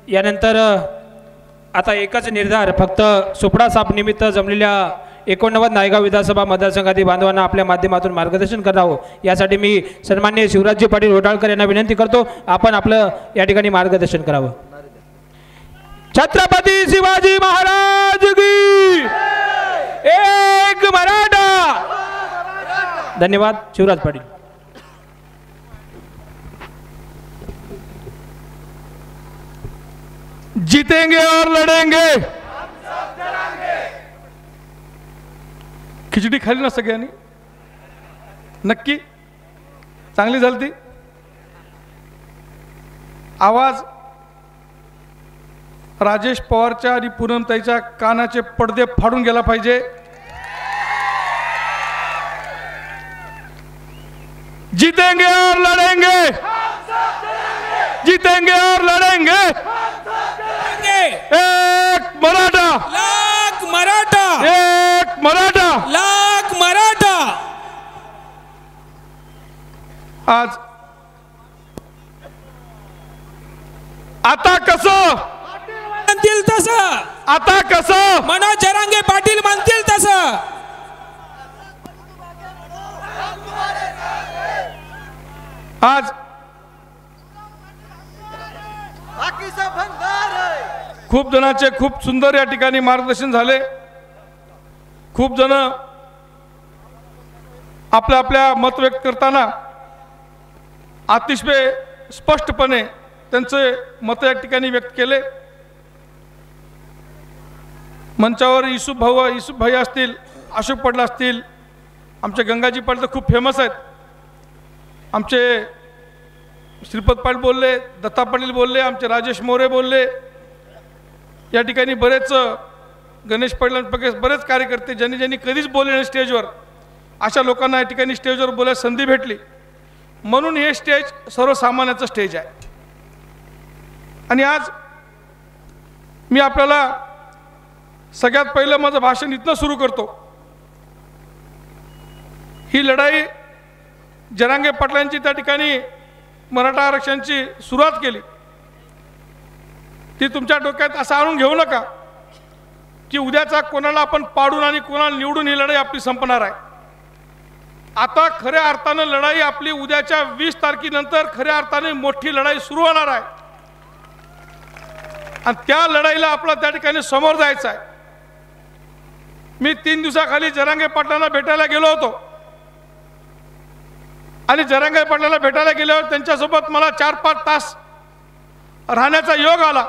यानंतर आता एकच निर्धार, फक्त सुपडा साप निमित्त जमलेल्या 89 नायगाव विधानसभा मतदारसंघातील बांधवांना आपल्या माध्यमातून मार्गदर्शन करावं यासाठी मी सन्माननीय शिवराजजी पाटील होटाळकर यांना विनंती करतो, आपण आपलं या ठिकाणी मार्गदर्शन करावं। छत्रपती शिवाजी महाराज की एक मराठा। धन्यवाद। शिवराज पाटील। जीतेंगे और लढेंगे। खिचडी खाली ना सगळ्यांनी? नक्की चांगली झाली ती? आवाज राजेश पवारच्या आणि पूनमताईच्या कानाचे पडदे फाडून गेला पाहिजे। जीतेंगे और लड़ेंगे, जीतेंगे और लड़ेंगे। एक मराठा, लाख मराठा, एक मराठा, लाख मराठा। आज आता कसं म्हणतील तसं, आता कसं मनोज जरांगे पाटील म्हणतील तसं। आज खूप जणांचे खूप सुंदर या ठिकाणी मार्गदर्शन झाले। खूप जण आपल्या आपल्या मत व्यक्त करताना अतिशय स्पष्टपणे त्यांचे मत या ठिकाणी व्यक्त केले। मंचावर युसुफ भाई असतील, अशोक पाटील असतील, आमचे गंगाजी पाटील तर खूप फेमस आहेत, आमचे श्रीपद पाटील बोलले, दत्ता पाटील बोलले, आमचे राजेश मोरे बोलले, या ठिकाणी बरेच गणेश पाटीलांपैकी बरेच कार्यकर्ते ज्यांनी ज्यांनी कधीच बोलले नाही स्टेजवर, अशा लोकांना या ठिकाणी स्टेजवर बोलायला संधी भेटली, म्हणून हे स्टेज सर्वसामान्याचं स्टेज आहे। आणि आज मी आपल्याला सगळ्यात पहिलं माझं भाषण इथनं सुरू करतो। ही लढाई जरांगे पाटलांची त्या ठिकाणी मराठा आरक्षणाची सुरुवात केली, ती तुमच्या डोक्यात असं आणून घेऊ नका की उद्याचा कोणाला आपण पाडून आणि कोणाला निवडून ही लढाई आपली संपणार आहे। आता खऱ्या अर्थानं लढाई आपली उद्याच्या 20 तारखेनंतर खऱ्या अर्थाने मोठी लढाई सुरू होणार आहे आणि त्या लढाईला आपल्याला त्या ठिकाणी समोर जायचं आहे। मी 3 दिवसाखाली जरांगे पाटलांना भेटायला गेलो होतो आणि जरांगे पाटलांना भेटायला गेल्यावर त्यांच्यासोबत मला 4-5 तास राहण्याचा योग आला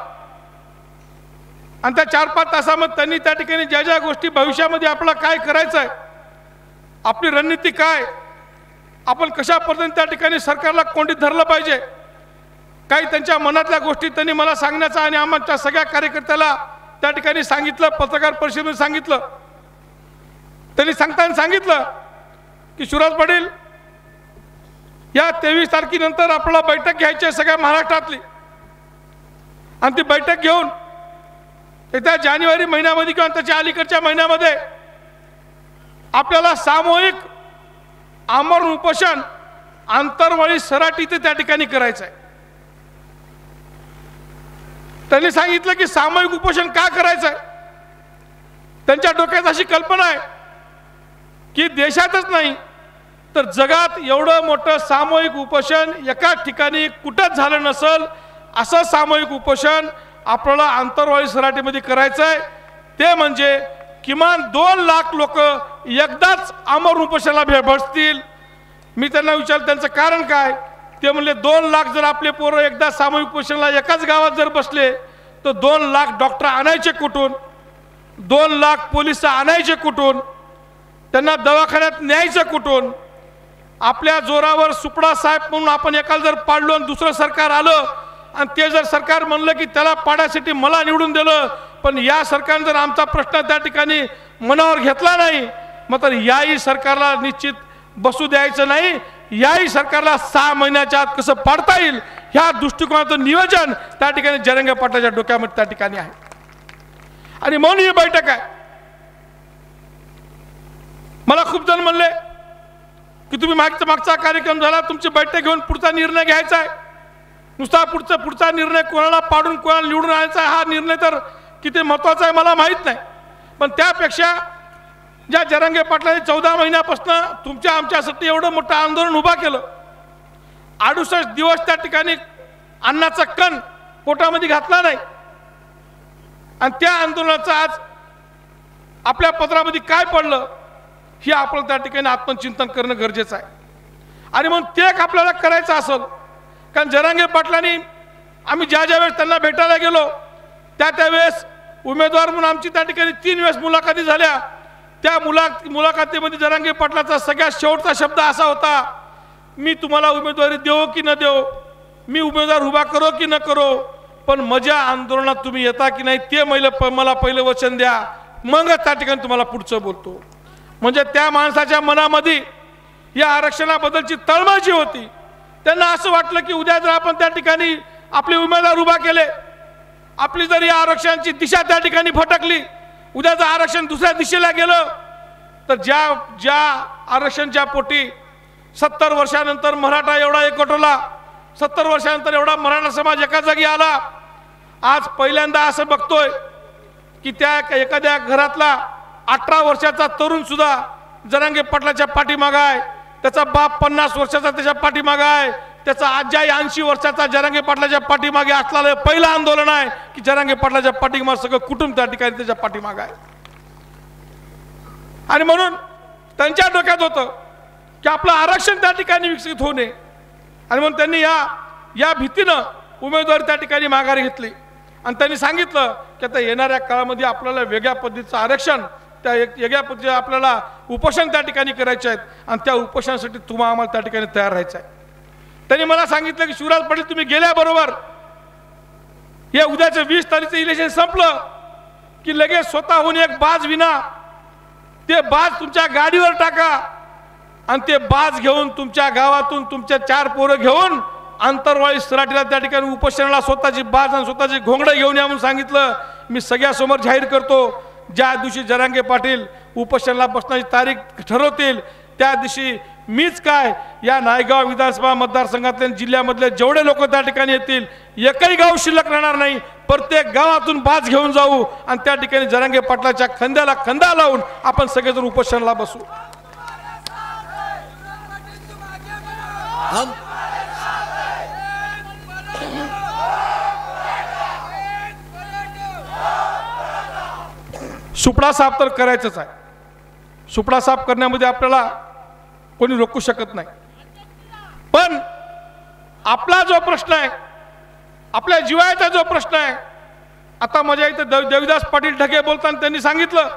आणि त्या 4-5 तासामध्ये त्यांनी त्या ठिकाणी ज्या ज्या गोष्टी भविष्यामध्ये आपल्याला काय करायचं आहे, आपली रणनीती काय, आपण कशा पद्धतीने त्या ठिकाणी सरकारला कोंडीत धरलं पाहिजे, काही त्यांच्या मनातल्या गोष्टी त्यांनी मला सांगण्याचा आणि आमच्या सगळ्या कार्यकर्त्याला त्या ठिकाणी सांगितलं, पत्रकार परिषदेमध्ये सांगितलं। त्यांनी सांगताना सांगितलं की शिवराज पाटील, या 23 तारखेनंतर आपल्याला बैठक घ्यायची आहे सगळ्या महाराष्ट्रातली, आणि ती बैठक घेऊन येत्या जानेवारी महिन्यामध्ये किंवा त्याच्या अलीकडच्या महिन्यामध्ये आपल्याला सामूहिक आमरण उपोषण आंतरवाली सराटी ते त्या ठिकाणी करायचं आहे। त्यांनी सांगितलं की सामूहिक उपोषण का करायचं आहे, त्यांच्या डोक्यात अशी कल्पना आहे की देशातच नाही तर जगात एवढं मोठं सामूहिक उपोषण एकाच ठिकाणी कुठंच झालं नसेल, असं सामूहिक उपोषण आपल्याला आंतरवाली सराटीमध्ये करायचं आहे। ते म्हणजे किमान 2 लाख लोक एकदाच आमरण उपोषणाला बसतील। मी त्यांना विचारलं त्यांचं कारण काय, ते म्हणले 2 लाख जर आपले पोरं एकदा सामूहिक उपोषणाला एकाच गावात जर बसले तर 2 लाख डॉक्टर आणायचे कुठून, 2 लाख पोलिस आणायचे कुठून, त्यांना दवाखान्यात न्यायचं कुठून। आपल्या जोरावर सुपडा साहेब म्हणून आपण एकाला जर पाडलो आणि दुसरं सरकार आलं आणि ते जर सरकार म्हणलं की त्याला पाडायसाठी मला निवडून दिलं, पण या सरकारने जर आमचा प्रश्न त्या ठिकाणी मनावर घेतला नाही, मग तर याही सरकारला निश्चित बसू द्यायचं नाही। याही सरकारला 6 महिन्याच्या आत कसं पाडता येईल ह्या दृष्टिकोनाचं नियोजन त्या ठिकाणी जरांगे पाटलांच्या डोक्यामध्ये त्या ठिकाणी आहे आणि म्हणून ही बैठक आहे। मला खूप जण म्हणले की तुम्ही मागचा कार्यक्रम झाला, तुमची बैठक घेऊन पुढचा निर्णय घ्यायचा आहे। नुसता पुढचा निर्णय कोणाला पाडून कोणाला निवडून आणायचा हा निर्णय तर किती महत्त्वाचा आहे मला माहीत नाही, पण त्यापेक्षा ज्या जरांगे पाटलांनी 14 महिन्यापासून तुमच्या आमच्यासाठी एवढं मोठं आंदोलन उभा केलं, 68 दिवस त्या ठिकाणी अन्नाचा कण पोटामध्ये घातला नाही, आणि त्या आंदोलनाचं आज आपल्या पत्रामध्ये काय पडलं हे आपण त्या ठिकाणी आत्मचिंतन करणं गरजेचं आहे. आणि म्हणून ते एक आपल्याला करायचं असेल, कारण जरांगे पाटलांनी आम्ही ज्या वेळेस त्यांना भेटायला गेलो त्यावेळेस उमेदवार म्हणून आमची त्या ठिकाणी 3 वेळेस मुलाखती झाल्या. त्या मुलाखतीमध्ये जरांगे पाटलाचा सगळ्यात शेवटचा शब्द असा होता, मी तुम्हाला उमेदवारी देऊ की न देऊ, मी उमेदवार उभा करो की न करो, पण माझ्या आंदोलनात तुम्ही येता की नाही ते मला पहिलं वचन द्या, मग त्या ठिकाणी तुम्हाला पुढचं बोलतो. म्हणजे त्या माणसाच्या मनामध्ये या आरक्षणाबद्दलची तळमळ जी होती, त्यांना असं वाटलं की उद्या जर आपण त्या ठिकाणी आपले उमेदवार उभा केले, आपली जर या आरक्षणाची दिशा त्या ठिकाणी भटकली, उद्या जर आरक्षण दुसऱ्या दिशेला गेलं तर ज्या आरक्षणच्या पोटी 70 वर्षानंतर मराठा एवढा एकवटला, 70 वर्षानंतर एवढा मराठा समाज एका जागी आला, आज पहिल्यांदा असं बघतोय की त्या एखाद्या घरातला 18 वर्षाचा तरुण सुद्धा जरांगे पाटलाच्या पाठीमागे आहे, त्याचा बाप 50 वर्षाचा त्याच्या पाठीमागे आहे, त्याचा आजी 80 वर्षाचा जरांगे पाटलाच्या पाठीमागे असलेलं पहिलं आंदोलन आहे की जरांगे पाटलाच्या पाठीमागे सगळं कुटुंब त्या ठिकाणी त्याच्या पाठीमागे आहे. आणि म्हणून त्यांच्या डोक्यात होतं की आपलं आरक्षण त्या ठिकाणी विकसित होऊ नये, आणि म्हणून त्यांनी या भीतीनं उमेदवारी त्या ठिकाणी माघारी घेतली. आणि त्यांनी सांगितलं की आता येणाऱ्या काळामध्ये आपल्याला वेगळ्या पद्धतीचं आरक्षण, त्या वेगळ्या पद्धतीचे आपल्याला उपोषण त्या ठिकाणी करायचे आहेत, आणि त्या उपोषणासाठी तुम्हाला आम्हाला त्या ठिकाणी तयार राहायचं आहे. त्यांनी मला सांगितलं की शिवराज पाटील तुम्ही गेल्याबरोबर हे उद्याचं 20 तारखेचं इलेक्शन संपलं की लगेच स्वतःहून एक बाज विना ते बाज तुमच्या गाडीवर टाका, आणि ते बाज घेऊन तुमच्या गावातून तुमच्या 4 पोरं घेऊन आंतरवाळी सराटीला त्या ठिकाणी उपोषणाला स्वतःची बाज आणि स्वतःची घोंगडं घेऊन या म्हणून सांगितलं. मी सगळ्यासमोर जाहीर करतो, ज्या दिवशी जरांगे पाटील उपोषणाला बसण्याची तारीख ठरवतील त्या दिवशी मीच काय या नायगाव विधानसभा मतदारसंघातल्या जिल्ह्यामधले जेवढे लोक त्या ठिकाणी येतील एकही गाव शिल्लक राहणार नाही, प्रत्येक गावातून बाज घेऊन जाऊ आणि त्या ठिकाणी जरांगे पाटलाच्या खांद्याला खांदा लावून आपण सगळेजण उपोषणाला बसू. सुपडा साफ तर करायचंच आहे, सुपडा साफ करण्यामध्ये आपल्याला कोणी रोखू शकत नाही, पण आपला जो प्रश्न आहे, आपल्या जीवाचा जो प्रश्न आहे, आता माझ्या इथे देविदास पाटील ढगे बोलताना त्यांनी सांगितलं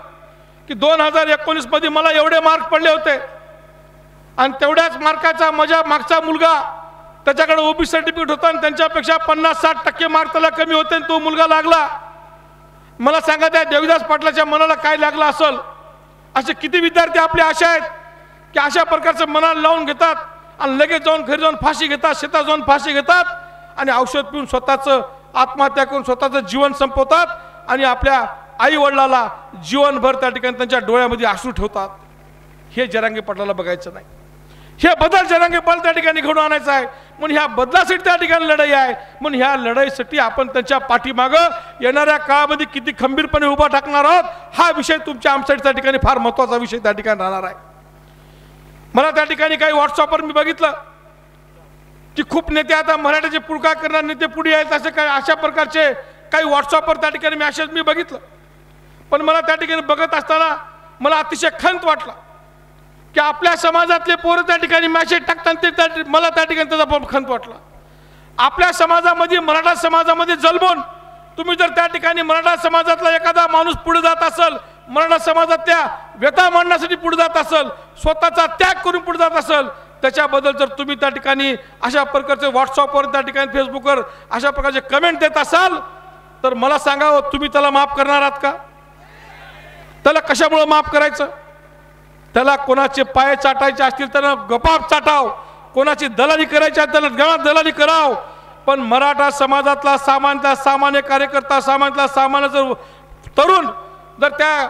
की 2019 मध्ये मला एवढे मार्क पडले होते, आणि तेवढ्याच मार्काचा माझ्या मागचा मुलगा त्याच्याकडे ओबीसी सर्टिफिकेट होता आणि त्यांच्यापेक्षा 50-60% मार्क त्याला कमी होते आणि तो मुलगा लागला. मला सांगा त्या देविदास पाटलाच्या मनाला काय लागलं असेल. असे किती विद्यार्थी आपले असे आहेत की अशा प्रकारचं मनाला लावून घेतात आणि लगेच जाऊन घरी जाऊन फाशी घेतात, शेतात जाऊन फाशी घेतात आणि औषध पिऊन स्वतःचं आत्महत्या करून स्वतःचं जीवन संपवतात आणि आपल्या आई वडिलाला जीवनभर त्या ठिकाणी त्यांच्या डोळ्यामध्ये अश्रू ठेवतात. हे जरांगे पाटलाला बघायचं नाही. हे बदल जरांगे पाटील त्या ठिकाणी घडून आणायचं आहे, म्हणून ह्या बदलासाठी त्या ठिकाणी लढाई आहे. म्हणून ह्या लढाईसाठी आपण त्यांच्या पाठीमागं येणाऱ्या काळामध्ये किती खंबीरपणे उभा टाकणार आहोत हा विषय तुमच्या आमच्यासाठी त्या ठिकाणी फार महत्त्वाचा विषय त्या ठिकाणी राहणार आहे. मला त्या ठिकाणी काही व्हॉट्सअपवर मी बघितलं की खूप नेते आता मराठीचे पुढकार करणार नेते पुढे आहेत असे काय अशा प्रकारचे काही व्हॉट्सअपवर त्या ठिकाणी मॅसेज मी बघितलं. पण मला त्या ठिकाणी बघत असताना मला अतिशय खंत वाटला की आपल्या समाजातले पोरं त्या ठिकाणी मॅसेज टाकतात ते मला त्या ठिकाणी त्याचा खंत वाटला. आपल्या समाजामध्ये मराठा समाजामध्ये जन्मून तुम्ही जर त्या ठिकाणी मराठा समाजातला एखादा माणूस पुढे जात असेल, मराठा समाजातल्या व्यथा मांडण्यासाठी पुढे जात असेल, स्वतःचा त्याग करून पुढे जात असेल, त्याच्याबद्दल जर तुम्ही त्या ठिकाणी अशा प्रकारचे व्हॉट्सअपवर त्या ठिकाणी फेसबुकवर अशा प्रकारचे कमेंट देत असाल तर मला सांगा तुम्ही त्याला माफ करणार आहात का? त्याला कशामुळे माफ करायचं? त्याला कोणाचे पाय चाटायचे असतील तर गपाप चाटाव, कोणाची दलाली करायची आहे त्याला गळात दलाली कराव, पण मराठा समाजातला सामान्य कार्यकर्ता सामान्य जर तरुण जर त्या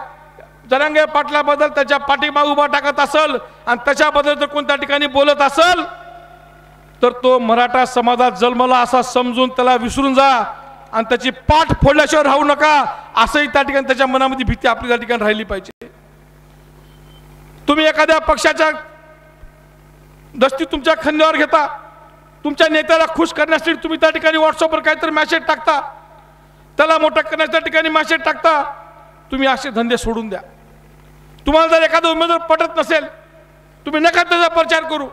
जरांगे पाटलाबद्दल त्याच्या पाठीमागे उभा टाकत असेल आणि त्याच्याबद्दल जर कोणत्या ठिकाणी बोलत असेल तर तो मराठा समाजात जन्मला असा समजून त्याला विसरून जा आणि त्याची पाठ फोडल्याशिवाय राहू नका, असंही त्या ठिकाणी त्याच्या मनामध्ये भीती आपली त्या ठिकाणी राहिली पाहिजे. तुम्ही एखाद्या पक्षाच्या दस्ती तुमच्या खांद्यावर घेता, तुमच्या नेत्याला खुश करण्यासाठी तुम्ही त्या ठिकाणी व्हॉट्सअपवर काहीतरी मेसेज टाकता, त्याला मोठं करण्याच्या ठिकाणी मेसेज टाकता. तुम्ही असे धंदे सोडून द्या. तुम्हाला जर एखादा उमेदवार पटत नसेल, तुम्ही नका त्याचा प्रचार करू.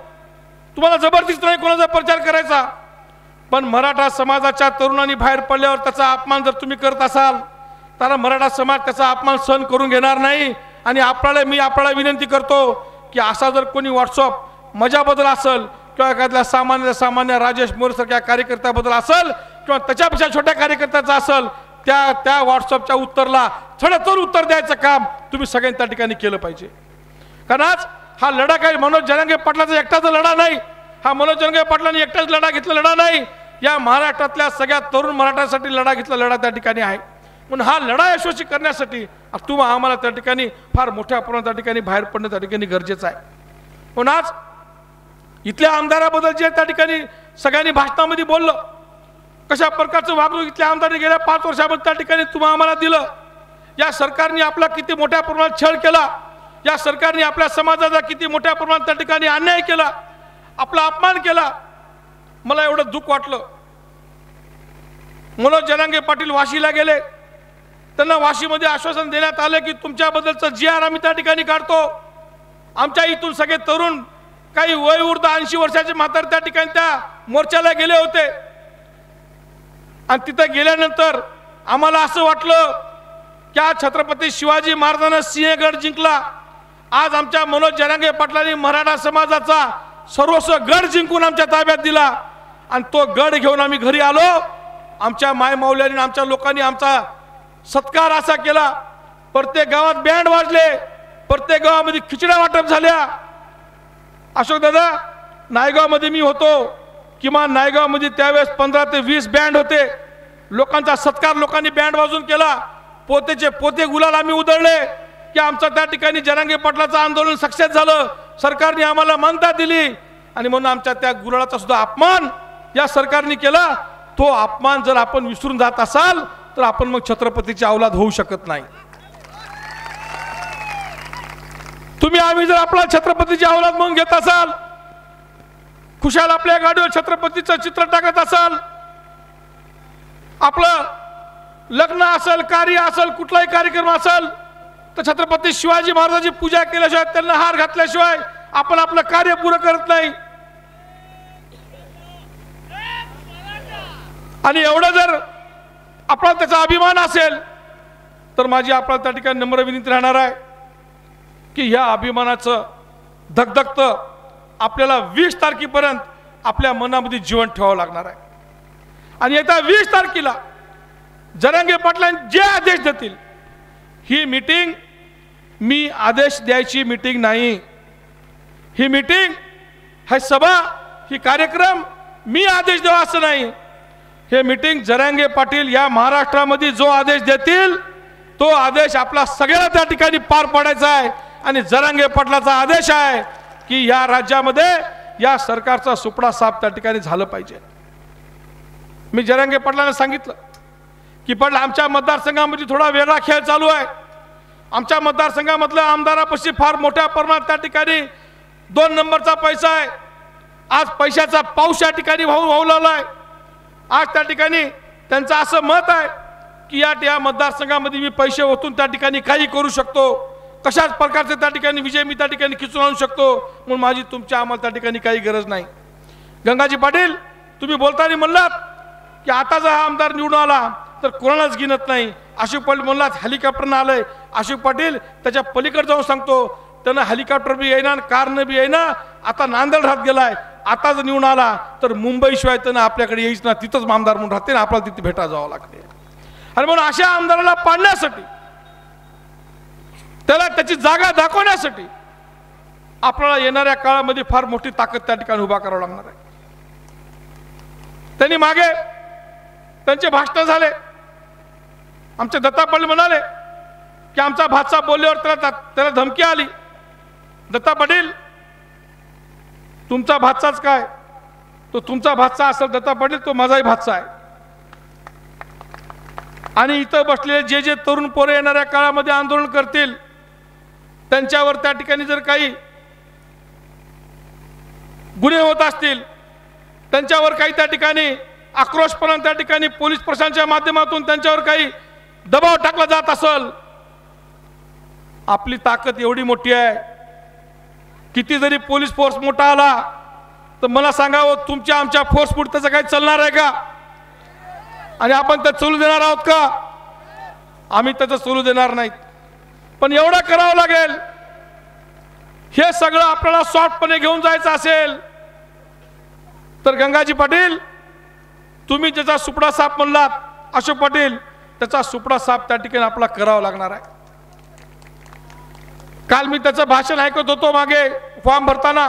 तुम्हाला जबरदस्ती नाही कोणाचा प्रचार करायचा, पण मराठा समाजाच्या तरुणांनी बाहेर पडल्यावर त्याचा अपमान जर तुम्ही करत असाल तर मराठा समाज त्याचा अपमान सहन करून घेणार नाही. आणि मी आपल्याला विनंती करतो की असा जर कोणी व्हॉट्सअप मजाबद्दल असेल किंवा एखाद्या सामान्य राजेश मोरेसारख्या कार्यकर्त्याबद्दल असेल किंवा त्याच्यापेक्षा छोट्या कार्यकर्त्याचा असेल, त्या व्हॉट्सअपच्या उत्तरला थोडं उत्तर द्यायचं काम तुम्ही सगळ्यांनी त्या ठिकाणी केलं पाहिजे. कारण आज हा लढा काही मनोज जरांगे पाटलाचा एकटाचा लढा नाही, हा मनोज जरांगे पाटलांनी एकटाच लढा घेतला लढा नाही, या महाराष्ट्रातल्या सगळ्या तरुण मराठ्यासाठी लढा घेतला लढा त्या ठिकाणी आहे. म्हणून हा लढा यशस्वी करण्यासाठी तुम्ही आम्हाला त्या ठिकाणी फार मोठ्या प्रमाणात त्या ठिकाणी बाहेर पडणं त्या ठिकाणी गरजेचं आहे. पण आज इथल्या आमदाराबद्दल जे त्या ठिकाणी सगळ्यांनी भाषणामध्ये बोललं, कशा प्रकारचं वागणूक इथल्या आमदारांनी गेल्या 5 वर्षामध्ये त्या ठिकाणी तुम्ही आम्हाला दिलं, या सरकारने आपला किती मोठ्या प्रमाणात छळ केला, या सरकारने आपल्या समाजाचा किती मोठ्या प्रमाणात त्या ठिकाणी अन्याय केला, आपला अपमान केला. मला एवढं दुःख वाटलं. मनोज जरांगे पाटील वाशीला गेले, त्यांना वाशीमध्ये आश्वासन देण्यात आले की तुमच्याबद्दलचं GR आम्ही त्या ठिकाणी काढतो. आमच्या इथून सगळे तरुण, काही वयोवृद्ध 80 वर्षाचे म्हातारे त्या ठिकाणी त्या मोर्चाला गेले होते. आणि तिथे गेल्यानंतर आम्हाला असं वाटलं की आज छत्रपती शिवाजी महाराजांना सिंहगड जिंकला. आज आमच्या मनोज जरांगे पाटलांनी मराठा समाजाचा सर्वस्व गड जिंकून आमच्या ताब्यात दिला आणि तो गड घेऊन आम्ही घरी आलो. आमच्या मायमाऊल्यांनी, आमच्या लोकांनी आमचा सत्कार असा केला. प्रत्येक गावात बँड वाजले, प्रत्येक गावामध्ये खिचड्या वाटप झाल्या. अशोक दादा, नायगावमध्ये मी होतो, किमान नायगावमध्ये त्यावेळेस 15 ते 20 बँड होते. लोकांचा सत्कार लोकांनी बँड वाजून केला. पोतेचे पोते गुलाल आम्ही उधळले की आमचं त्या ठिकाणी जरांगे पाटलाचं आंदोलन सक्सेस झालं, सरकारने आम्हाला मान्यता दिली. आणि म्हणून आमच्या त्या गुलालाचा सुद्धा अपमान या सरकारने केला. तो अपमान जर आपण विसरून जात असाल तर आपण मग छत्रपतीची औलाद होऊ शकत नाही. आम्ही जर आपला छत्रपतीची औलाद म्हणून घेत असाल, खुशाल आपल्या गाडीवर छत्रपतीचं चित्र टाकत असाल, आपलं लग्न असेल, कार्य असेल, कुठलाही कार्यक्रम असेल तर छत्रपती शिवाजी महाराजांची पूजा केल्याशिवाय, त्यांना हार घातल्याशिवाय आपण आपलं कार्य पूर्ण करत नाही. आणि एवढं जर आपला त्याचा अभिमान असेल तर माझी आपल्याला त्या ठिकाणी नम्र विनंती राहणार आहे की ह्या अभिमानाचं धगधगतं आपल्याला 20 तारखेपर्यंत आपल्या मनामध्ये जीवन ठेवावं लागणार आहे. आणि येत्या 20 तारखेला जरांगे पाटलांनी जे आदेश देतील, ही मीटिंग मी आदेश द्यायची मीटिंग नाही, ही मीटिंग, ही सभा, ही कार्यक्रम मी आदेश द्यावा असं नाही. हे मीटिंग जरांगे पाटील या महाराष्ट्रामध्ये जो आदेश देतील तो आदेश आपला सगळ्या त्या ठिकाणी पार पाडायचा आहे. आणि जरांगे पाटलाचा आदेश आहे की या राज्यामध्ये या सरकारचा सुपडा साफ त्या ठिकाणी झालं पाहिजे. मी जरांगे पाटलांना सांगितलं की पाटील, आमच्या मतदारसंघामध्ये थोडा वेगळा खेळ चालू आहे. आमच्या मतदारसंघामधल्या आमदारापाशी फार मोठ्या प्रमाणात त्या ठिकाणी 2 नंबरचा पैसा आहे. आज पैशाचा पाऊस या ठिकाणी वाहू लागला आहे. आज त्या ठिकाणी त्यांचं असं मत आहे की या मतदारसंघामध्ये मी पैसे ओतून त्या ठिकाणी काही करू शकतो, कशाच प्रकारचे त्या ठिकाणी विजय मी त्या ठिकाणी खिचून आणू शकतो. म्हणून माझी तुमच्या आम्हाला त्या ठिकाणी काही गरज नाही. गंगाजी पाटील, तुम्ही बोलताना म्हणलात की आता जर हा आमदार निवडून आला तर कोणालाच गिनत नाही. अशोक पाटील म्हणलात हेलिकॉप्टरनं आलंय. अशोक पाटील त्याच्या पलीकडे जाऊन सांगतो, त्यांना हेलिकॉप्टर बी येईना, कारनं बी येईना, आता नांदेड राहत गेलाय. आता जर निवडून आला तर मुंबईशिवाय त्यांना आपल्याकडे येईच ना, तिथंच आमदार म्हणून राहते ना, आपल्याला तिथे भेटा जावं लागते. आणि म्हणून अशा आमदाराला पाडण्यासाठी, त्याला त्याची जागा दाखवण्यासाठी आपल्याला येणाऱ्या काळामध्ये फार मोठी ताकद त्या ठिकाणी उभा करावं लागणार आहे. त्यांनी मागे त्यांचे भाषण झाले. आमचे दत्ता पाटील म्हणाले की आमचा भाचा बोलल्यावर त्याला धमकी आली. दत्ता पाटील, तुमचा भाचाच काय, तो तुमचा भाचा असेल दत्ता पाटील, तो माझाही भाचा आहे. आणि इथं बसलेले जे जे तरुण पोरे येणाऱ्या काळामध्ये आंदोलन करतील त्यांच्यावर त्या ठिकाणी जर काही गुन्हे होत असतील, त्यांच्यावर काही त्या ठिकाणी आक्रोशपणा त्या ठिकाणी पोलीस प्रशासनाच्या माध्यमातून त्यांच्यावर काही दबाव टाकला जात असेल, आपली ताकद एवढी मोठी आहे, किती जरी पोलीस फोर्स मोठा आला तर मला सांगावं, तुमच्या आमच्या फोर्स पुढे त्याचं काही चालणार आहे का? आणि आपण ते चालू देणार आहोत का? आम्ही त्याचं चालू देणार नाहीत. पण एवढं करावं लागेल, हे सगळं आपल्याला सॉफ्टपणे घेऊन जायचं असेल तर गंगाजी पाटील, तुम्ही ज्याचा सुपडा साफ म्हणलात अशोक पाटील, त्याचा सुपडा साफ त्या ठिकाणी आपला करावा लागणार आहे. काल मी त्याचं भाषण ऐकत होतो मागे फॉर्म भरताना,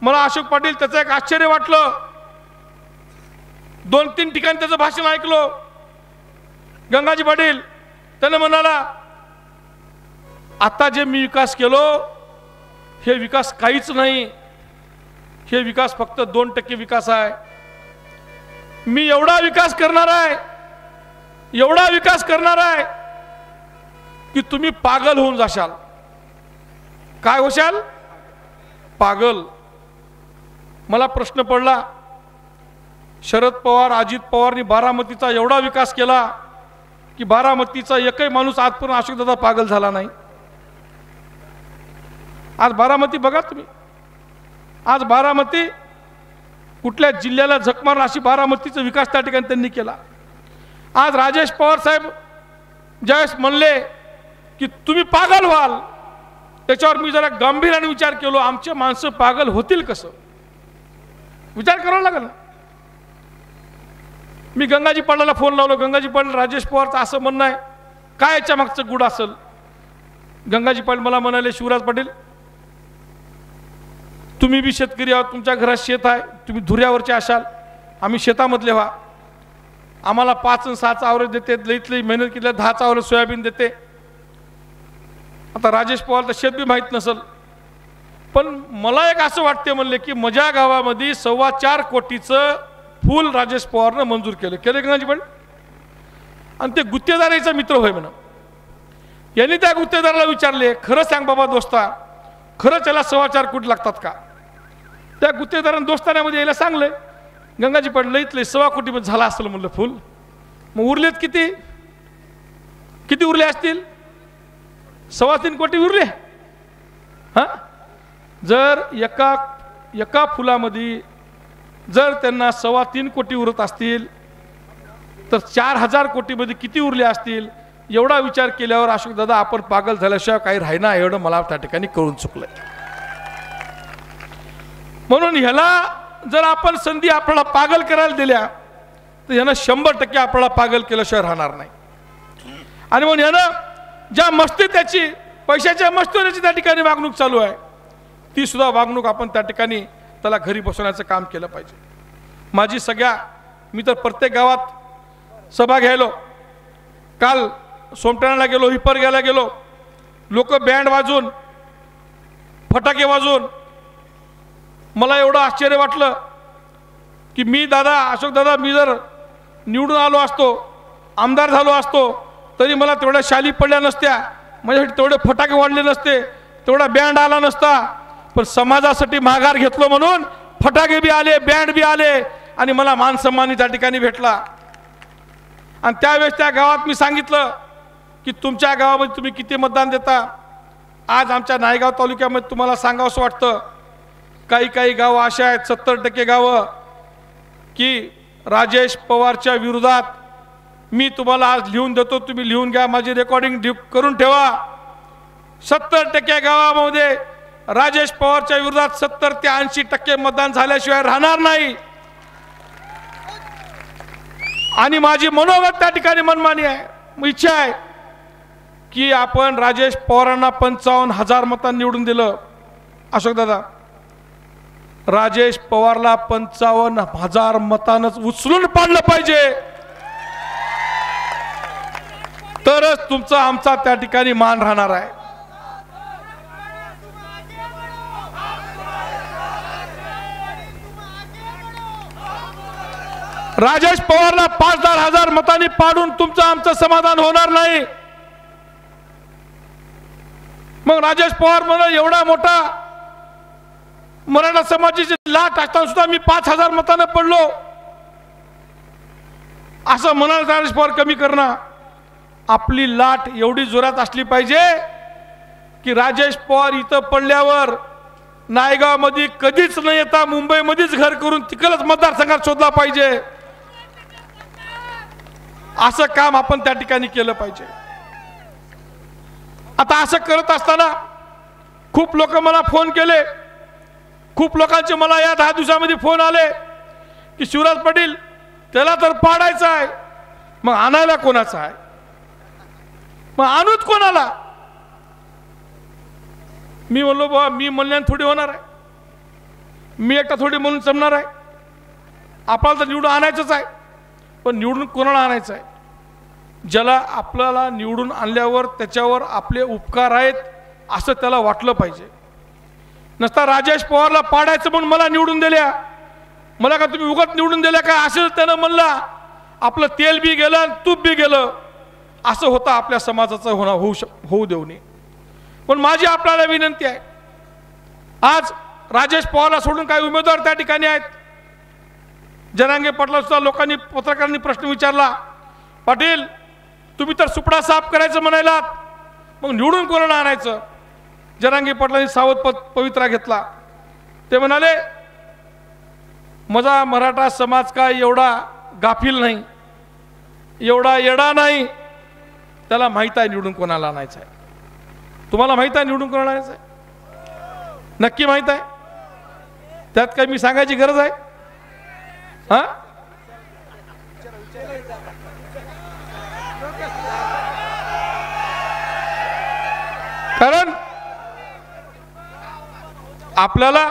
मला अशोक पाटील त्याचं एक आश्चर्य वाटलं. 2-3 ठिकाणी त्याचं भाषण ऐकलो. गंगाजी पाटील त्याने म्हणाला, आता जे मी विकास केलो हे विकास काहीच नाही, हे विकास फक्त 2% विकास आहे. मी एवढा विकास करणार आहे, एवढा विकास करणार आहे की तुम्ही पागल होऊन जाशाल. काय होशाल? पागल. मला प्रश्न पडला, शरद पवार अजित पवारनी बारामतीचा एवढा विकास केला की बारामतीचा एकही माणूस आजपर्यंत अशोकदादा पागल झाला नाही. आज बारामती बघा तुम्ही, आज बारामती कुठल्या जिल्ह्याला झक मारला अशी बारामतीचा विकास त्या ठिकाणी त्यांनी केला. आज राजेश पवार साहेब ज्यावेळेस म्हणले की तुम्ही पागल व्हाल, त्याच्यावर मी जरा गांभीर्याने विचार केलो, आमचे माणसं पागल होतील कसं? विचार करावा लागेल. मी गंगाजी पाटलाला फोन लावलो. गंगाजी पाटील, राजेश पवारचं असं म्हणणं आहे, काय याच्या मागचं गुड असेल? गंगाजी पाटील मला म्हणाले, शिवराज पाटील तुम्ही बी शेतकरी आहात, तुमच्या घरात शेत आहे, तुम्ही धुऱ्यावरचे असाल, आम्ही शेतामधले व्हा. आम्हाला 5 आणि 6 आवरेज देते, लईत लई मेहनत केल्या 10 आवरेज सोयाबीन देते. आता राजेश पवार तर शेत बी माहीत नसेल, पण मला एक असं वाटते म्हणले की माझ्या गावामध्ये 4.25 कोटीचं फुल राजेश पवारनं मंजूर केलं. गंगाजी पाटील, आणि ते गुत्तेदाराचा मित्र होय म्हणा. यांनी त्या गुत्तेदाराला विचारले, खरं सांग बाबा दोस्ता, खरंच याला 4.25 कोटी लागतात का? त्या गुत्तेदारानं दोस्तानामध्ये यायला सांगले. गंगाजी पाटील, लईत लई 1.25 कोटीमध्ये झाला असेल म्हणलं फुल. मग उरलेत किती? किती उरले असतील? 3.25 कोटी उरले. हां, जर एका फुलामध्ये जर त्यांना 3.25 कोटी उरत असतील तर 4,000 कोटीमध्ये किती उरले असतील? एवढा विचार केल्यावर अशोकदादा आपण पागल झाल्याशिवाय काही राहिना, एवढं मला त्या ठिकाणी कळून चुकलंय. म्हणून ह्याला जर आपण संधी आपल्याला पागल करायला दिल्या तर ह्यानं 100% आपल्याला पागल केल्याशिवाय राहणार नाही. आणि म्हणून ह्यानं ज्या मस्ती त्याची पैशाच्या मस्तीवरची त्या ठिकाणी वागणूक चालू आहे, ती सुद्धा वागणूक आपण त्या ठिकाणी त्याला घरी बसवण्याचं काम केलं पाहिजे. माझी मी तर प्रत्येक गावात सभा घ्यायलो. काल सोमठाण्याला गेलो, हिप्परग्याला गेलो, लोक बँड वाजून फटाके वाजून, मला एवढं आश्चर्य वाटलं की मी अशोकदादा मी जर निवडून आलो असतो, आमदार झालो असतो, तरी मला तेवढ्या शाली पडल्या नसत्या, माझ्यासाठी तेवढे फटाके वाढले नसते, तेवढा बँड आला नसता. पण समाजासाठी माघार घेतलो म्हणून फटाके बी आले, बँड बी आले आणि मला मान सन्मान त्या ठिकाणी भेटला. आणि त्यावेळेस त्या गावात मी सांगितलं की तुमच्या गावामध्ये तुम्ही किती मतदान देता. आज आमच्या नायगाव तालुक्यामध्ये तुम्हाला सांगावंसं वाटतं, काही गावं अशा आहेत, 70% गावं की राजेश पवारच्या विरोधात. मी तुम्हाला आज लिहून देतो, तुम्ही लिहून घ्या, माझी रेकॉर्डिंग करून ठेवा. 70% गावामध्ये राजेश पवारच्या विरोधात 70 ते 80% मतदान झाल्याशिवाय राहणार नाही. आणि माझी मनोगत त्या ठिकाणी मनमानी आहे, इच्छा आहे की आपण राजेश पवारांना 55,000 मतांनी निवडून दिलं. अशोकदादा, राजेश पवारला 55,000 मतांच उचलून पाडलं पाहिजे, तरच तुमचा आमचा त्या ठिकाणी मान राहणार आहे. राजेश पवारला 5,000 मतांनी पाडून तुमचं आमचं समाधान होणार नाही। मग राजेश पवार म्हणा एवढा मोठा मराठा समाजाची लाट असताना सुद्धा मी 5,000 मतांना पडलो असं म्हणाल राजेश पवार कमी करणं। आपली लाट एवढी जोरात असली पाहिजे की राजेश पवार इथं पडल्यावर नायगाव मध्ये कधीच न येता मुंबई मध्येच घर करून तिकडच मतदारसंघात शोधला पाहिजे। असं काम आपण त्या ठिकाणी केलं पाहिजे। आता असं करत असताना खूप लोक मला फोन केले, खूप लोकांचे मला या 10 दिवसामध्ये फोन आले की शिवराज पाटील त्याला तर पाडायचं आहे, मग आणायला कोणाचं आहे, मग आणूच कोणाला? मी म्हणलो बाबा मी म्हणल्याने थोडी होणार आहे, मी एकटा थोडी म्हणून जमणार आहे। आपल्याला तर निवडून आणायचंच आहे, पण निवडून कोणाला आणायचं आहे? ज्याला आपल्याला निवडून आणल्यावर त्याच्यावर आपले उपकार आहेत असं त्याला वाटलं पाहिजे। नसता राजेश पवारला पाडायचं म्हणून मला निवडून दिल्या, मला का तुम्ही उगाच निवडून दिल्या काय असं त्यानं म्हणला, आपलं तेल बी गेलं आणि तूप बी गेलं असं होतं आपल्या समाजाचं होऊ देऊ नये। पण माझी आपल्याला विनंती आहे, आज राजेश पवारला सोडून काही उमेदवार त्या ठिकाणी आहेत। जरांगे पाटला सुद्धा लोकांनी पत्रकारांनी प्रश्न विचारला, पाटील तुम्ही तर सुपडा साफ करायचं म्हणायलात, मग निवडून कोणाला आणायचं? जरांगे पाटलांनी सावध पवित्रा घेतला। ते म्हणाले माझा मराठा समाज काय एवढा गाफील नाही, एवढा येडा नाही, त्याला माहित आहे निवडून कोणाला आणायचं आहे। तुम्हाला माहित आहे निवडून कोणाला आणायचं आहे? नक्की माहित आहे? त्यात काही मी सांगायची गरज आहे? हा कारण आपल्याला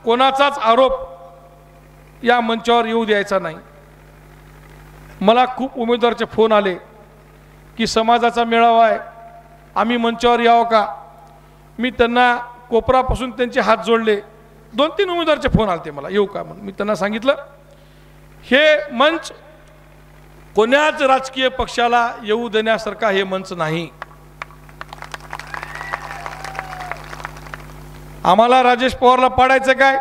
कोणाचाच आरोप या मंचावर येऊ द्यायचा नाही। मला खूप उमेदवाराचे फोन आले की समाजाचा मेळावा आहे, आम्ही मंचावर यावं का? मी त्यांना कोपरापासून त्यांचे हात जोडले। 2-3 उमेदवाराचे फोन आले मला येऊ का म्हणून। मी त्यांना सांगितलं हे मंच कोण्याच राजकीय पक्षाला येऊ देण्यासारखा हे मंच नाही। आम्हाला राजेश पवारला पाडायचं काय,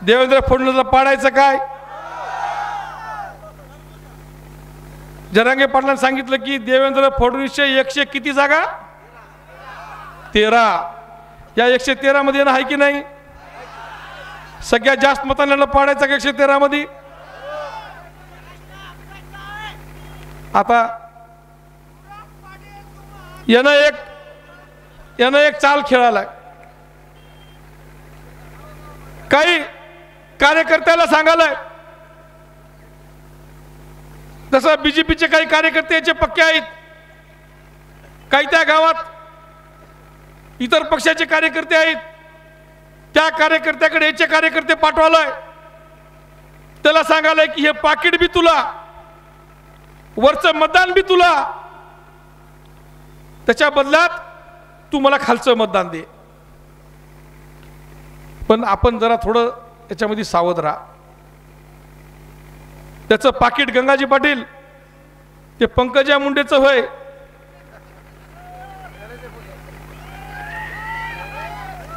देवेंद्र फडणवीसला पाडायचं काय? जरांगे पाटलांनी सांगितलं की देवेंद्र फडणवीसचे 100 किती जागा? 13। या 113 मध्ये ना आहे की नाही? सगळ्यात जास्त मतांना पाडायचं का 113 मध्ये? आता यानं एक चाल खेळालाय। काही कार्यकर्त्याला सांगायलाय, जसं बीजेपीचे काही कार्यकर्ते याचे पक्के आहेत, काही त्या गावात इतर पक्षाचे कार्यकर्ते आहेत, त्या कार्यकर्त्याकडे याचे कार्यकर्ते पाठवालाय, त्याला सांगायलाय की हे पाकिट बी तुला, वरचं मतदान बी तुला, त्याच्या बदल्यात तू मला खालचं मतदान दे। पण आपण जरा थोडं याच्यामध्ये सावध राहा। त्याचं पाकिट गंगाजी पाटील ते पंकजा मुंडेचं होय,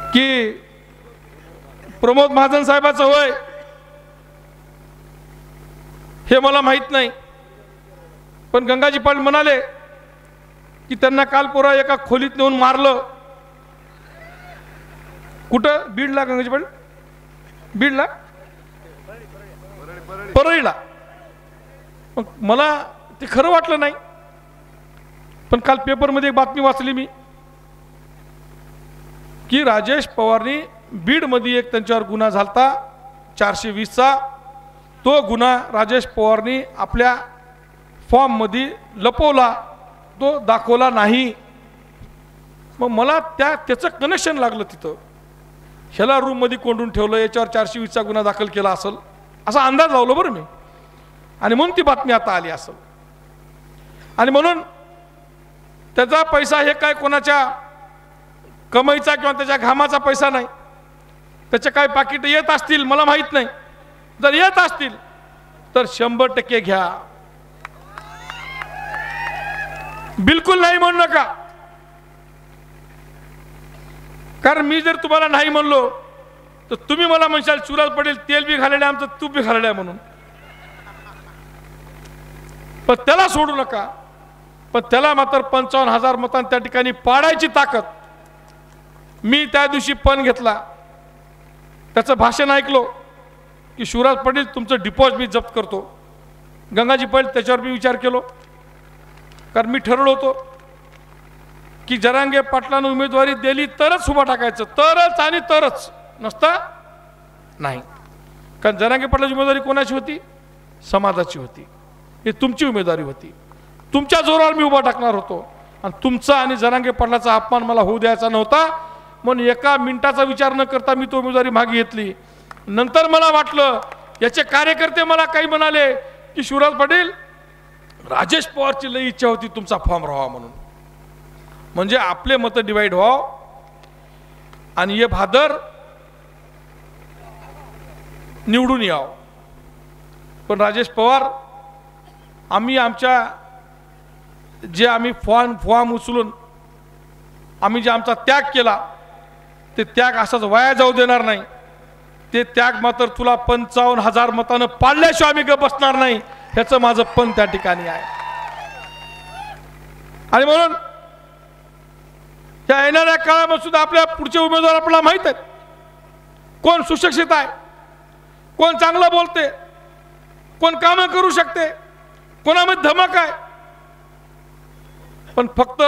की प्रमोद महाजन साहेबाचं होय हे मला माहित नाही। पण गंगाजी पाटील म्हणाले की त्यांना काल पोरा एका खोलीत नेऊन मारलं। कुठं? बीडला गंगाजी पाटील, बीडला परळीला। मग मला ते खरं वाटलं नाही, पण काल पेपरमध्ये एक बातमी वाचली मी की राजेश पवारनी बीडमध्ये एक त्यांच्यावर गुन्हा झालता 420चा, तो गुन्हा राजेश पवारनी आपल्या फॉर्ममध्ये लपवला, तो दाखवला नाही। मग मला त्याचं कनेक्शन लागलं तिथं, ह्याला रूममध्ये कोंडून ठेवलं, याच्यावर 420चा गुन्हा दाखल केला असेल असा अंदाज लावलो बरं मी, आणि म्हणून ती बातमी आता आली असेल। आणि म्हणून त्याचा पैसा हे काय कोणाच्या कमाईचा किंवा त्याच्या घामाचा पैसा नाही, त्याचे काय पाकिट येत असतील मला माहीत नाही, जर येत असतील तर 100% घ्या, बिलकुल नाही म्हणू नका. कारण मी जर तुम्हाला नाही म्हणलो तर तुम्ही मला म्हणशाल शिवराज पाटील तेल बी घालले आमचं तूप बी घालले म्हणून. पण त्याला सोडू नका. पण त्याला मात्र 55,000 मतांनी त्या ठिकाणी पाडायची ताकद. मी त्या दिवशी पण घेतला, त्याचं भाषण ऐकलो की शिवराज पाटील तुमचं डिपॉझिट मी जप्त करतो. गंगाजी पाटील त्याच्यावर मी विचार केलो. कारण मी ठरवलं होतो की जरांगे पाटलांना उमेदवारी दिली तरच उभा टाकायचं, तरच आणि तरच, नसता नाही. कारण जरांगे पाटलाची उमेदवारी कोणाची होती? समाजाची होती. ही तुमची उमेदवारी होती. तुमच्या जोरावर मी उभा टाकणार होतो आणि तुमचा आणि जरांगे पाटलाचा अपमान मला होऊ द्यायचा नव्हता. म्हणून एका मिनिटाचा विचार न करता मी तो उमेदवारी मागे घेतली. नंतर मला वाटलं, याचे कार्यकर्ते मला काही म्हणाले की शिवराज पाटील राजेश पवारची लई इच्छा होती तुमचा फॉर्म राहावा म्हणून, म्हणजे आपले मत डिवाइड व्हावं आणि हे भादर निवडून यावं. पण राजेश पवार, आम्ही आमच्या जे आम्ही फॉर्म उचलून आम्ही जे आमचा त्याग केला ते त्याग असाच वाया जाऊ देणार नाही. ते त्याग मात्र तुला 55,000 मतानं पाडल्याशिवाय आम्ही गप बसणार नाही, ह्याचं माझं पण त्या ठिकाणी आहे. आणि म्हणून या येणाऱ्या काळामध्ये सुद्धा आपल्या पुढचे उमेदवार आपल्याला माहित आहेत. कोण सुशिक्षित आहे, कोण चांगलं बोलते, कोण कामं करू शकते, कोणामध्ये धमक आहे. पण फक्त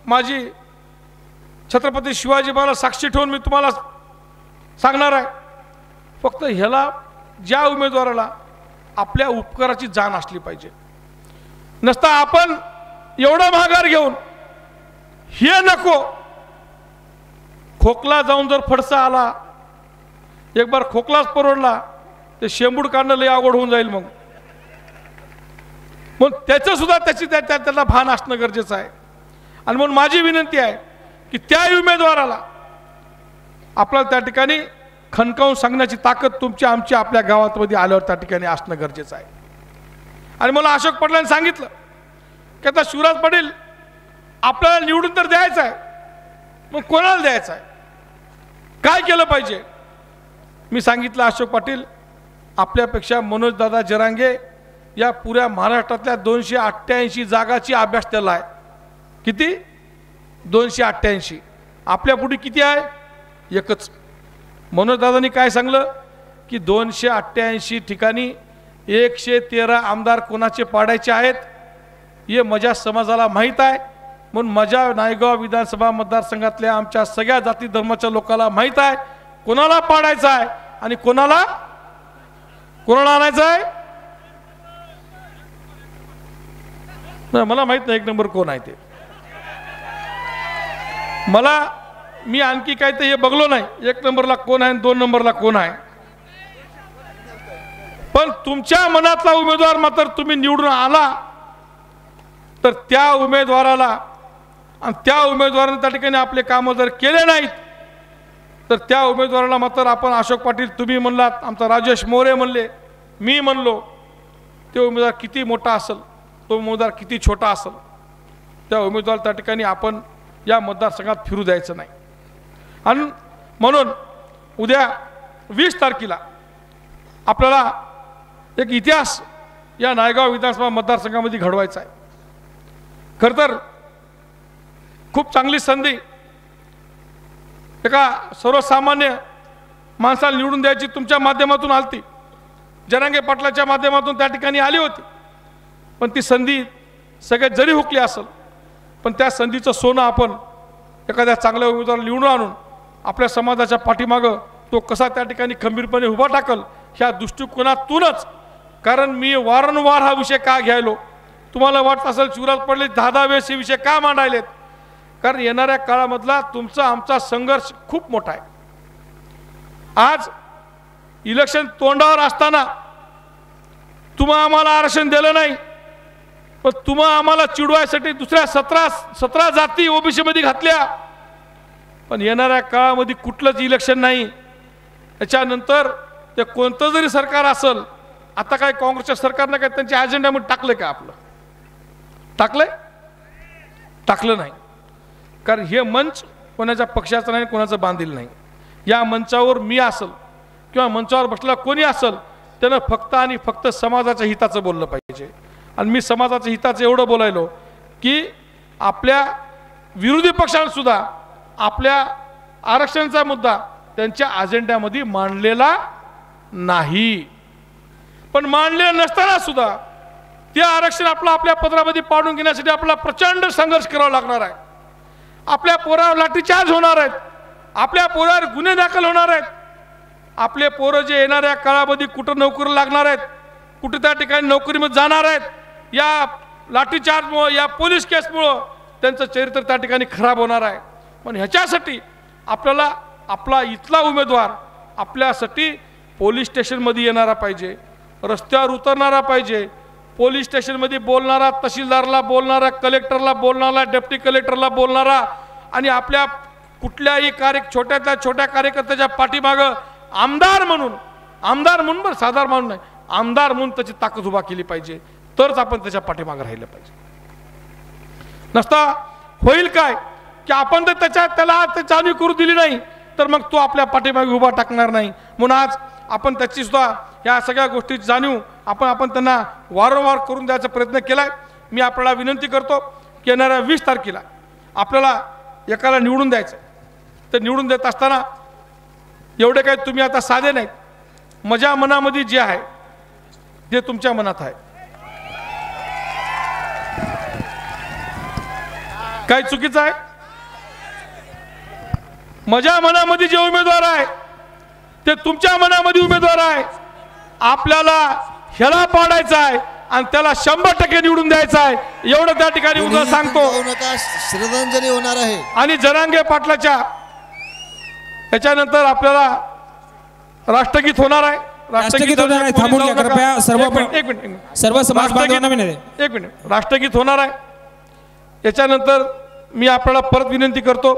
माझी छत्रपती शिवाजी महाराज साक्षी ठेवून मी तुम्हाला सांगणार आहे, फक्त ह्याला ज्या उमेदवाराला आपल्या उपकाराची जाण असली पाहिजे. नसता आपण एवढा महागार घेऊन हे नको, खोकला जाऊन जर फडसा आला, एक बार खोकलाच परवडला ते शेंबूड काढणं लय अवघड होऊन जाईल. मग त्याचं सुद्धा त्याला भान असणं गरजेचं आहे. आणि म्हणून माझी विनंती आहे की त्या उमेदवाराला आपल्याला त्या ठिकाणी खणकावून सांगण्याची ताकद तुमची आमची आपल्या गावामध्ये आल्यावर त्या ठिकाणी असणं गरजेचं आहे. आणि मला अशोक पाटलांनी सांगितलं की आता शिवराज पाटील आपल्याला निवडून तर द्यायचं आहे, मग कोणाला द्यायचं आहे, काय केलं पाहिजे. मी सांगितलं अशोक पाटील, आपल्यापेक्षा मनोजदादा जरांगे या पुऱ्या महाराष्ट्रातल्या 288 जागाची अभ्यास त्याला आहे. किती? 288. आपल्या पुढे किती आहे? एकच. मनोजदादांनी काय सांगलं की 288 ठिकाणी 113 आमदार कोणाचे पाडायचे आहेत हे माझ्या समाजाला माहीत आहे. म्हणून माझ्या नायगाव विधानसभा मतदारसंघातल्या आमच्या सगळ्या जाती धर्माच्या लोकांना माहीत आहे कोणाला पाडायचं आहे आणि कोणाला आणायचं आहे. मला माहित नाही 1 नंबर कोण आहे ते. मी आणखी काय ते हे बघलो नाही 1 नंबरला कोण आहे 2 नंबरला कोण आहे. पण तुमच्या मनातला उमेदवार मात्र तुम्ही निवडून आला तर त्या उमेदवाराला आणि त्या उमेदवाराने त्या ठिकाणी आपले कामं जर केले नाहीत तर त्या उमेदवाराला मात्र आपण अशोक पाटील तुम्ही म्हणलात, आमचा राजेश मोरे म्हणले, मी म्हणलो, ते उमेदवार किती मोठा असेल, तो उमेदवार किती छोटा असेल, त्या उमेदवार त्या ठिकाणी आपण या मतदारसंघात फिरू द्यायचं नाही. आणि म्हणून उद्या 20 तारखेला आपल्याला एक इतिहास या नायगाव विधानसभा मतदारसंघामध्ये घडवायचा आहे. खरं तर खूप चांगली संधी एका सर्वसामान्य माणसाला निवडून द्यायची तुमच्या माध्यमातून आलती, जरांगे पाटलाच्या माध्यमातून त्या ठिकाणी आली होती. पण ती संधी सगळ्यात जरी हुकली असेल पण त्या संधीचं सोनं आपण एखाद्या चांगल्या उमेदवाराला निवडून आणून आपल्या समाजाच्या पाठीमागं तो कसा त्या ठिकाणी खंबीरपणे उभा टाकल ह्या दृष्टिकोनातूनच. कारण मी वारंवार हा विषय का घ्यायलो, तुम्हाला वाटत असेल शिवराज पाटील 10 वेळेस हे विषय का मांडायलेत, कारण येणाऱ्या काळामधला तुमचा आमचा संघर्ष खूप मोठा आहे. आज इलेक्शन तोंडावर असताना तुम्हा आम्हाला आरक्षण दिलं नाही, पण तुम्हा आम्हाला चिडवायसाठी दुसऱ्या 17 जाती ओबीसी मध्ये घातल्या. पण येणाऱ्या काळामध्ये कुठलंच इलेक्शन नाही, त्याच्यानंतर ते कोणतं जरी सरकार असेल आता काय काँग्रेसच्या सरकारनं काय त्यांच्या अजेंड्यामध्ये टाकलं का? आपलं टाकलं नाही. कारण हे मंच कोणाच्या पक्षाचं नाही, कोणाचं बांधील नाही. या मंचावर मी असेल किंवा मंचावर बसला कोणी असेल त्यानं फक्त आणि फक्त समाजाच्या हिताचं बोललं पाहिजे. आणि मी समाजाच्या हिताचं एवढं बोलायलो की आपल्या विरोधी पक्षांसुद्धा आपल्या आरक्षणाचा मुद्दा त्यांच्या अजेंड्यामध्ये मांडलेला नाही. पण मांडलेलं नसताना सुद्धा ते आरक्षण आपल्या पदरामध्ये पाडून घेण्यासाठी आपला प्रचंड संघर्ष करावा लागणार आहे. आपल्या पोरावर लाठीचार्ज होणार आहेत, आपल्या पोरावर गुन्हे दाखल होणार आहेत. आपले पोरं जे येणाऱ्या काळामध्ये कुठं नोकरी लागणार आहेत, कुठं त्या ठिकाणी नोकरीमध्ये जाणार आहेत, या लाठीचार्जमुळं, या पोलीस केसमुळं त्यांचं चरित्र त्या ठिकाणी खराब होणार आहे. पण ह्याच्यासाठी आपल्याला आपला इथला उमेदवार आपल्यासाठी पोलीस स्टेशनमध्ये येणारा पाहिजे, रस्त्यावर उतरणारा पाहिजे, पोलीस स्टेशनमध्ये बोलणारा, तहसीलदारला बोलणारा, कलेक्टरला बोलणारा, डेप्टी कलेक्टरला बोलणारा आणि आपल्या कुठल्याही छोट्यातल्या छोट्या कार्यकर्त्याच्या पाठीमागं आमदार म्हणून बरं, साधारण म्हणून नाही, आमदार म्हणून त्याची ताकद उभा केली पाहिजे. तरच आपण त्याच्या पाठीमागं राहिलं पाहिजे. नसता होईल काय की आपण तर त्याला जाणीव करू दिली नाही तर मग तो आपल्या पाठीमागे उभा टाकणार नाही. म्हणून आज आपण त्याची सुद्धा या सगळ्या गोष्टीची जाणीव आपण त्यांना वारंवार करून द्यायचा प्रयत्न केलाय. मी आपल्याला विनंती करतो की येणाऱ्या 20 तारखेला आपल्याला एकाला निवडून द्यायचं. तर निवडून देत असताना एवढे काही तुम्ही आता साधे नाहीत. माझ्या मनामध्ये जे आहे ते तुमच्या मनात आहे. काय चुकीचं आहे? माझ्या मनामध्ये जे उमेदवार आहे ते तुमच्या मनामध्ये उमेदवार आहे. आपल्याला ह्याला पाडायचा आहे आणि त्याला 100% निवडून द्यायचा आहे, एवढं त्या ठिकाणी उद्या सांगतो. श्रद्धांजली होणार आहे. आणि जरांगे पाटलाच्या याच्यानंतर आपल्याला राष्ट्रगीत होणार आहे. राष्ट्रगीत होणार आहे. थांबून घ्या कृपया. एक मिनिट सर्व समाज बांधवांना विनंती. एक मिनिट. राष्ट्रगीत होणार आहे. याच्यानंतर मी आपल्याला परत विनंती करतो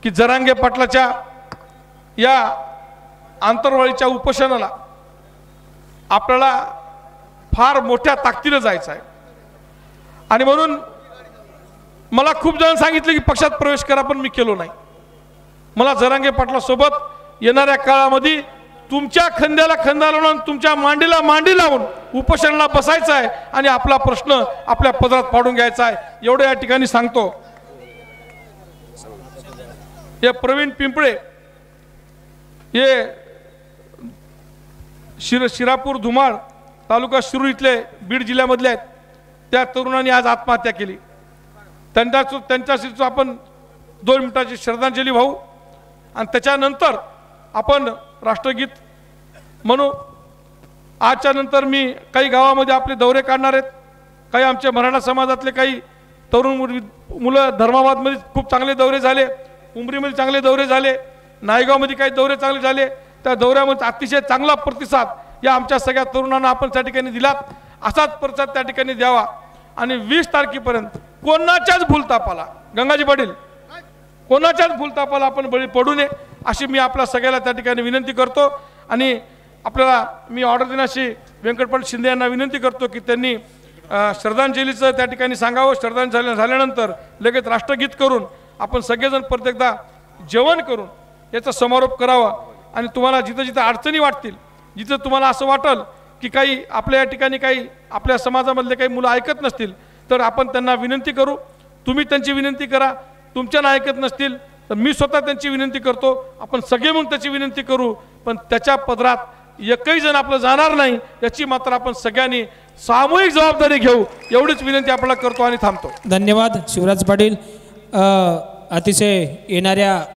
की जरांगे पाटलाच्या या आंतरवाळीच्या उपोषणाला आपल्याला फार मोठ्या ताकदीने जायचं आहे. आणि म्हणून मला खूप जण सांगितले की पक्षात प्रवेश करा, पण मी केलो नाही. मला जरांगे पाटलासोबत येणाऱ्या काळामध्ये तुमच्या खांद्याला खांदा लावून, तुमच्या मांडीला मांडी लावून उपोषणाला बसायचं आहे आणि आपला प्रश्न आपल्या पदरात पाडून घ्यायचा आहे, एवढं या ठिकाणी सांगतो. हे प्रवीण पिंपळे हे शिरापूर धुमाळ तालुका शिरूर इथले बीड जिल्ह्यामधले आहेत. त्या तरुणांनी आज आत्महत्या केली. त्यांच्याशी आपण 2 मिनिटाची श्रद्धांजली वाहू आणि त्याच्यानंतर आपण राष्ट्रगीत म्हणू. आजच्या नंतर मी काही गावामध्ये आपले दौरे काढणार आहेत. काही आमच्या मराठा समाजातले काही तरुण मुलं धर्माबादमध्ये खूप चांगले दौरे झाले, उमरीमध्ये चांगले दौरे झाले, नायगावमध्ये काही दौरे चांगले झाले. त्या दौऱ्यामध्ये अतिशय चांगला प्रतिसाद या आमच्या सगळ्या तरुणांना आपण त्या ठिकाणी दिलात. असाच प्रतिसाद त्या ठिकाणी द्यावा आणि 20 तारखेपर्यंत कोणाच्याच भूलतापाला, गंगाजी पाटील, कोणाच्याच भूलतापाला आपण बळी पडू नये अशी मी आपल्या सगळ्याला त्या ठिकाणी विनंती करतो. आणि आपल्याला मी ऑर्डर देण्याशी व्यंकटपाल शिंदे यांना विनंती करतो की त्यांनी श्रद्धांजलीचं त्या ठिकाणी सांगावं. श्रद्धांजली झाल्यानंतर लगेच राष्ट्रगीत करून आपण सगळेजण परत एकदा जेवण करून याचा समारोप करावा. आणि तुम्हाला जिथं जिथं अडचणी वाटतील, जिथं तुम्हाला असं वाटेल की काही आपल्या या ठिकाणी काही आपल्या समाजामधले काही मुलं ऐकत नसतील तर आपण त्यांना विनंती करू. तुम्ही त्यांची विनंती करा. तुमच्यानं ऐकत नसतील तर मी स्वतः त्यांची विनंती करतो. आपण सगळे म्हणून त्याची विनंती करू. पण त्याच्या पदरात एकही जण आपलं जाणार नाही याची मात्र आपण सगळ्यांनी सामूहिक जबाबदारी घेऊ, एवढीच विनंती आपल्याला करतो आणि थांबतो. धन्यवाद शिवराज पाटील. अतिशय येणाऱ्या